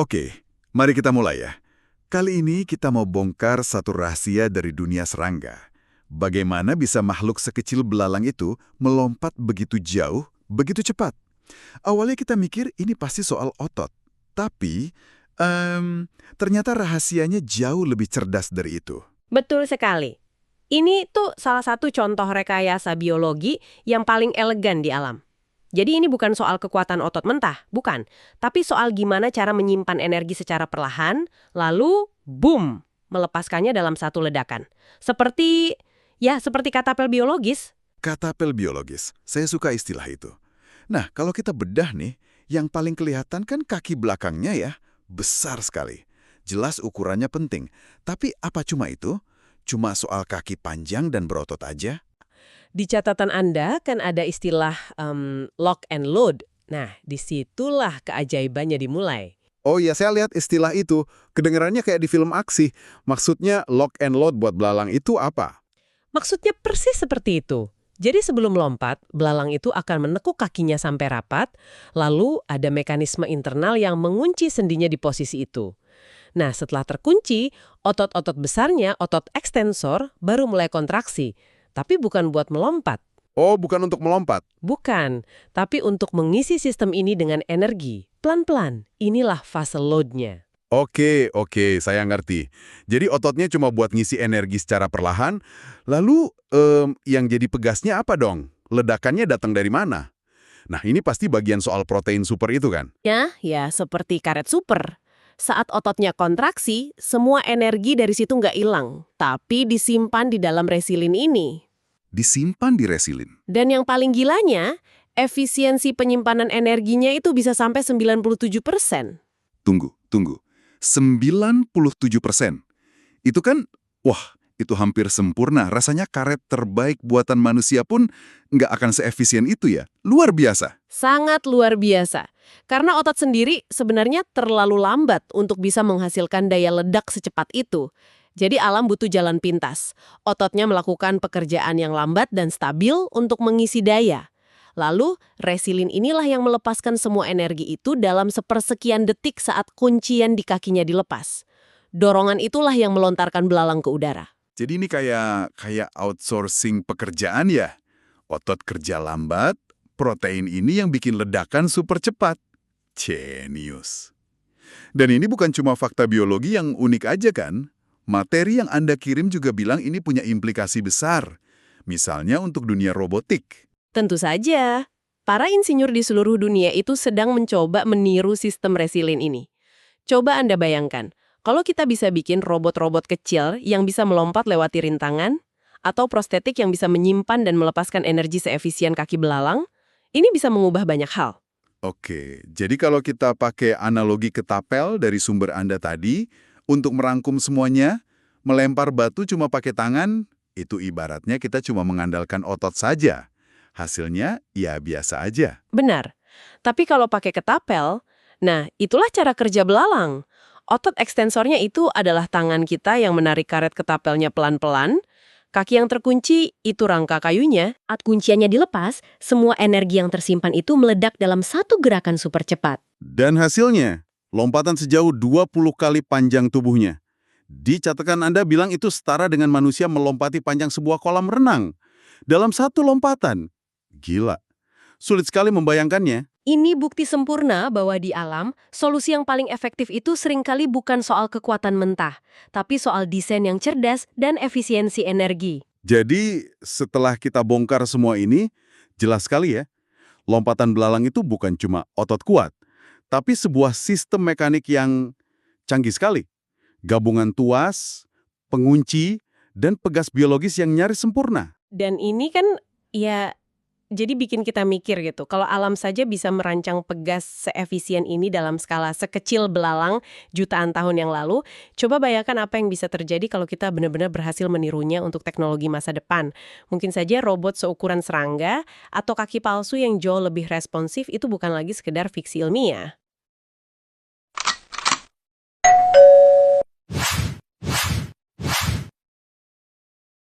Oke, mari kita mulai ya. Kali ini kita mau bongkar satu rahasia dari dunia serangga. Bagaimana bisa makhluk sekecil belalang itu melompat begitu jauh, begitu cepat? Awalnya kita mikir ini pasti soal otot. Tapi, ternyata rahasianya jauh lebih cerdas dari itu. Betul sekali. Ini tuh salah satu contoh rekayasa biologi yang paling elegan di alam. Jadi ini bukan soal kekuatan otot mentah, bukan. Tapi soal gimana cara menyimpan energi secara perlahan, lalu boom, melepaskannya dalam satu ledakan. Seperti katapel biologis. Katapel biologis, saya suka istilah itu. Nah, kalau kita bedah nih, yang paling kelihatan kan kaki belakangnya ya, besar sekali. Jelas ukurannya penting. Tapi apa cuma itu? Cuma soal kaki panjang dan berotot aja? Di catatan Anda kan ada istilah lock and load. Nah, disitulah keajaibannya dimulai. Oh iya, saya lihat istilah itu. Kedengarannya kayak di film aksi. Maksudnya lock and load buat belalang itu apa? Maksudnya persis seperti itu. Jadi sebelum lompat, belalang itu akan menekuk kakinya sampai rapat, lalu ada mekanisme internal yang mengunci sendinya di posisi itu. Nah, setelah terkunci, otot-otot besarnya, otot ekstensor, baru mulai kontraksi. Tapi bukan buat melompat. Oh, bukan untuk melompat. Bukan, tapi untuk mengisi sistem ini dengan energi. Pelan-pelan, inilah fase load-nya. Oke, saya ngerti. Jadi ototnya cuma buat ngisi energi secara perlahan, lalu yang jadi pegasnya apa dong? Ledakannya datang dari mana? Nah, ini pasti bagian soal protein super itu kan? Ya, seperti karet super. Saat ototnya kontraksi, semua energi dari situ nggak hilang, tapi disimpan di dalam resilin ini. Disimpan di resilin. Dan yang paling gilanya, efisiensi penyimpanan energinya itu bisa sampai 97%. Tunggu. 97%. Itu kan, wah, itu hampir sempurna. Rasanya karet terbaik buatan manusia pun nggak akan seefisien itu ya. Luar biasa. Sangat luar biasa. Karena otot sendiri sebenarnya terlalu lambat untuk bisa menghasilkan daya ledak secepat itu. Jadi alam butuh jalan pintas. Ototnya melakukan pekerjaan yang lambat dan stabil untuk mengisi daya. Lalu, resilin inilah yang melepaskan semua energi itu dalam sepersekian detik saat kuncian di kakinya dilepas. Dorongan itulah yang melontarkan belalang ke udara. Jadi ini kayak outsourcing pekerjaan ya. Otot kerja lambat, protein ini yang bikin ledakan super cepat. Genius. Dan ini bukan cuma fakta biologi yang unik aja kan? Materi yang Anda kirim juga bilang ini punya implikasi besar. Misalnya untuk dunia robotik. Tentu saja. Para insinyur di seluruh dunia itu sedang mencoba meniru sistem resilin ini. Coba Anda bayangkan, kalau kita bisa bikin robot-robot kecil yang bisa melompat lewati rintangan, atau prostetik yang bisa menyimpan dan melepaskan energi seefisien kaki belalang, ini bisa mengubah banyak hal. Oke, jadi kalau kita pakai analogi ketapel dari sumber Anda tadi, untuk merangkum semuanya, melempar batu cuma pakai tangan, itu ibaratnya kita cuma mengandalkan otot saja. Hasilnya, ya biasa aja. Benar. Tapi kalau pakai ketapel, nah itulah cara kerja belalang. Otot ekstensornya itu adalah tangan kita yang menarik karet ketapelnya pelan-pelan. Kaki yang terkunci itu rangka kayunya. Saat kunciannya dilepas, semua energi yang tersimpan itu meledak dalam satu gerakan super cepat. Dan hasilnya, lompatan sejauh 20 kali panjang tubuhnya. Di catatan Anda bilang itu setara dengan manusia melompati panjang sebuah kolam renang. Dalam satu lompatan. Gila. Sulit sekali membayangkannya. Ini bukti sempurna bahwa di alam, solusi yang paling efektif itu seringkali bukan soal kekuatan mentah, tapi soal desain yang cerdas dan efisiensi energi. Jadi, setelah kita bongkar semua ini, jelas sekali ya, lompatan belalang itu bukan cuma otot kuat, tapi sebuah sistem mekanik yang canggih sekali. Gabungan tuas, pengunci, dan pegas biologis yang nyaris sempurna. Dan ini kan, jadi bikin kita mikir gitu, kalau alam saja bisa merancang pegas seefisien ini dalam skala sekecil belalang jutaan tahun yang lalu, coba bayangkan apa yang bisa terjadi kalau kita benar-benar berhasil menirunya untuk teknologi masa depan. Mungkin saja robot seukuran serangga atau kaki palsu yang jauh lebih responsif itu bukan lagi sekedar fiksi ilmiah.